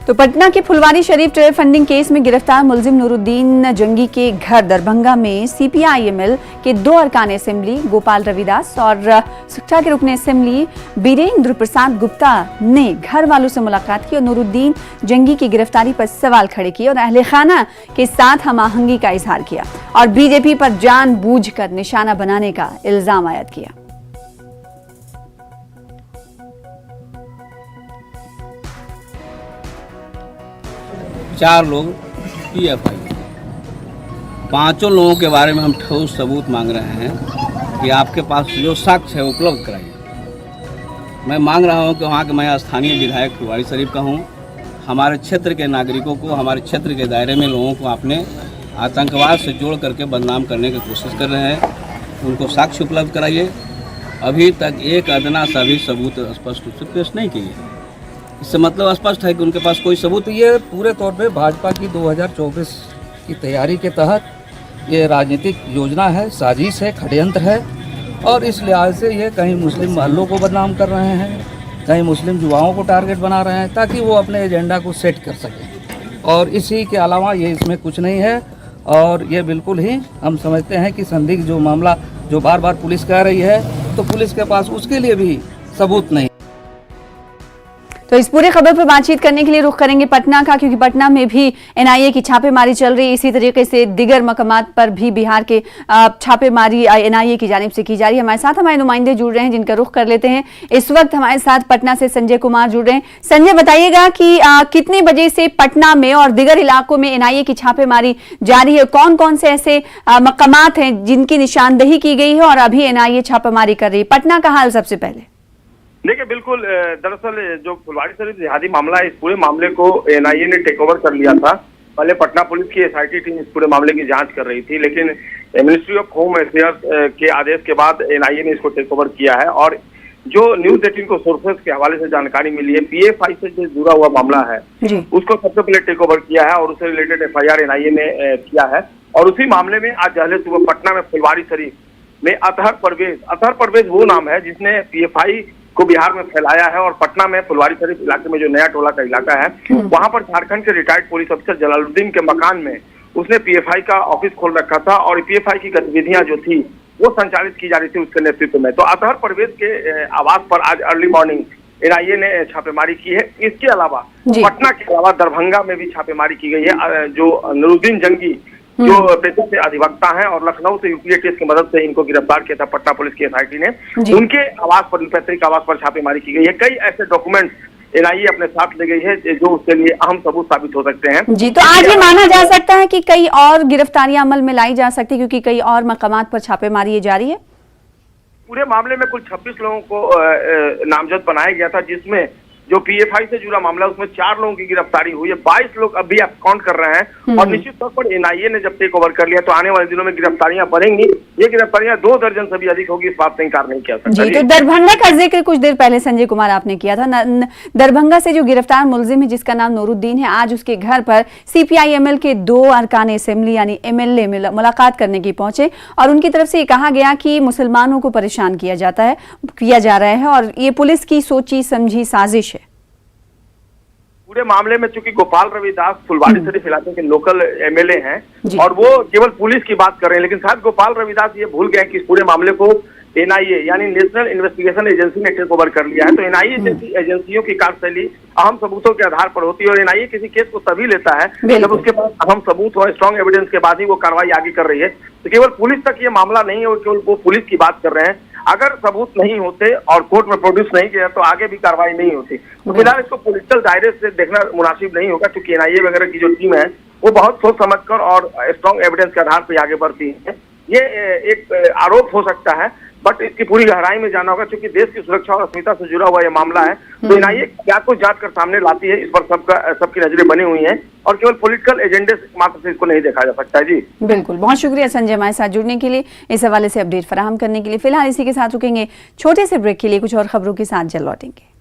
तो पटना के Phulwari Sharif terror funding case में गिरफ्तार मुलजिम नूरुद्दीन जंगी के घर दरभंगा में सीपीआई-एमएल के 2 अरकान असेंबली गोपाल रविदास और सुखा के रुकन असेंबली बीरेंद्र प्रसाद गुप्ता ने घर वालों से मुलाकात की और नूरुद्दीन जंगी की गिरफ्तारी पर सवाल खड़े किए और अहले खाना के साथ हमआहंगी का इजहार किया और बीजेपी पर जानबूझकर निशाना बनाने का इल्जाम आयद किया। चार लोग पीएफआई, 5 लोगों के बारे में हम ठोस सबूत मांग रहे हैं कि आपके पास जो साक्ष्य है उपलब्ध कराइए। मैं मांग रहा हूं कि वहाँ के मैं स्थानीय विधायक फुलवारी शरीफ का हूँ। हमारे क्षेत्र के नागरिकों को, हमारे क्षेत्र के दायरे में लोगों को आपने आतंकवाद से जोड़ करके बदनाम करने की कोशिश कर रहे हैं। उनको साक्ष्य उपलब्ध कराइए। अभी तक एक अदना सा भी सबूत स्पष्ट रूप से पेश नहीं किए। इससे मतलब स्पष्ट है कि उनके पास कोई सबूत। ये पूरे तौर पे भाजपा की 2024 की तैयारी के तहत ये राजनीतिक योजना है, साजिश है, षड्यंत्र है और इस लिहाज से ये कहीं मुस्लिम महल्लों को बदनाम कर रहे हैं, कहीं मुस्लिम युवाओं को टारगेट बना रहे हैं ताकि वो अपने एजेंडा को सेट कर सकें। और इसी के अलावा ये इसमें कुछ नहीं है और ये बिल्कुल ही हम समझते हैं कि संदिग्ध जो मामला जो बार बार पुलिस कह रही है तो पुलिस के पास उसके लिए भी सबूत नहीं। तो इस पूरे खबर पर बातचीत करने के लिए रुख करेंगे पटना का, क्योंकि पटना में भी एनआईए की छापेमारी चल रही है। इसी तरीके से दिगर मकामात पर भी बिहार के छापेमारी एनआईए की जानिब से की जा रही है। हमारे साथ हमारे नुमाइंदे जुड़ रहे हैं जिनका रुख कर लेते हैं। इस वक्त हमारे साथ पटना से संजय कुमार जुड़ रहे हैं। संजय, बताइएगा कि कितने बजे से पटना में और दिगर इलाकों में एनआईए की छापेमारी जारी है? कौन कौन से ऐसे मकामात हैं जिनकी निशानदेही की गई है और अभी एनआईए छापेमारी कर रही है? पटना का हाल सबसे पहले। देखिए, बिल्कुल, दरअसल जो फुलवारी शरीफ जिहादी मामला है, इस पूरे मामले को एनआईए ने टेक ओवर कर लिया था। पहले पटना पुलिस की एसआईटी टीम इस पूरे मामले की जांच कर रही थी, लेकिन मिनिस्ट्री ऑफ होम अफेयर्स के आदेश के बाद एनआईए ने इसको टेक ओवर किया है। और जो न्यूज 18 को सोर्सेस के हवाले से जानकारी मिली है, पीएफआई से जो जुड़ा हुआ मामला है उसको सबसे पहले टेक ओवर किया है और उससे रिलेटेड एफआईआर एनआईए ने किया है। और उसी मामले में आज पहले सुबह पटना में फुलवारी शरीफ में अतहर परवेज वो नाम है जिसने पीएफआई को बिहार में फैलाया है। और पटना में फुलवारी शरीफ इलाके में जो नया टोला का इलाका है वहां पर झारखंड के रिटायर्ड पुलिस अफसर जलालुद्दीन के मकान में उसने पीएफआई का ऑफिस खोल रखा था और पीएफआई की गतिविधियां जो थी वो संचालित की जा रही थी उसके नेतृत्व में। तो अतहर परवेज के आवास पर आज अर्ली मॉर्निंग एनआईए ने छापेमारी की है। इसके अलावा पटना के अलावा दरभंगा में भी छापेमारी की गई है। जो नूरुद्दीन जंगी जो पेशे से अधिवक्ता हैं और लखनऊ से यूपीए केस की मदद से इनको गिरफ्तार किया था पटना पुलिस की एसआईटी ने, उनके आवास पर, पैतृक आवास पर छापेमारी की गई है। कई ऐसे डॉक्यूमेंट्स एनआईए अपने साथ ले गई है जो उसके लिए अहम सबूत साबित हो सकते हैं। जी, तो आज ये माना जा सकता है कि कई और गिरफ्तारियां अमल में लाई जा सकती है क्योंकि कई और मकामात पर छापेमारी जारी है। पूरे मामले में कुल 26 लोगों को नामजद बनाया गया था, जिसमें जो पीएफआई से जुड़ा मामला उसमें 4 लोगों की गिरफ्तारी हुई है। 22 लोग अभी काउंट कर रहे हैं और निश्चित तौर पर एनआईए ने जब टेक ओवर कर लिया तो आने वाले दिनों में गिरफ्तारियां बढ़ेंगी। ये गिरफ्तारियां 2 दर्जन से भी अधिक होगी, इस बात से इंकार नहीं किया सकता। जी, तो दरभंगा का जिक्र कुछ देर पहले संजय कुमार आपने किया था। दरभंगा से जो गिरफ्तार मुलजिम है जिसका नाम नूरुद्दीन है, आज उसके घर पर सीपीआई-एमएल के 2 अरकान असेंबली यानी एमएलए मुलाकात करने की पहुंचे और उनकी तरफ से ये कहा गया कि मुसलमानों को परेशान किया जा रहा है और ये पुलिस की सोची समझी साजिश है। पूरे मामले में चूंकि गोपाल रविदास फुलवारी शरीफ इलाके के लोकल एमएलए हैं और वो केवल पुलिस की बात कर रहे हैं, लेकिन शायद गोपाल रविदास ये भूल गए कि इस पूरे मामले को एनआईए यानी नेशनल इन्वेस्टिगेशन एजेंसी ने टेक ओवर कर लिया है। तो एनआईए जैसी एजेंसियों की कार्यशैली अहम सबूतों के आधार पर होती है और एनआईए किसी केस को तभी लेता है जब उसके पास अहम सबूत हो, स्ट्रॉन्ग एविडेंस के बाद ही वो कार्रवाई आगे कर रही है। तो केवल पुलिस तक ये मामला नहीं है, केवल वो पुलिस की बात कर रहे हैं। अगर सबूत नहीं होते और कोर्ट में प्रोड्यूस नहीं किया तो आगे भी कार्रवाई नहीं होती। तो फिलहाल इसको पॉलिटिकल दायरे से देखना मुनासिब नहीं होगा, क्योंकि एनआईए वगैरह की जो टीम है वो बहुत सोच समझकर और स्ट्रॉन्ग एविडेंस के आधार पर आगे बढ़ती है। ये एक आरोप हो सकता है, बट इसकी पूरी गहराई में जाना होगा, क्योंकि देश की सुरक्षा और अस्मिता से जुड़ा हुआ ये मामला है। तो एनआईए क्या कुछ जांच कर सामने लाती है, इस पर सबकी नजरें बनी हुई हैं और केवल पॉलिटिकल एजेंडे मात्र से इसको नहीं देखा जा सकता है। जी बिल्कुल, बहुत शुक्रिया संजय हमारे साथ जुड़ने के लिए, इस हवाले से अपडेट फराहम करने के लिए। फिलहाल इसी के साथ रुकेंगे छोटे से ब्रेक के लिए, कुछ और खबरों के साथ जल्द लौटेंगे।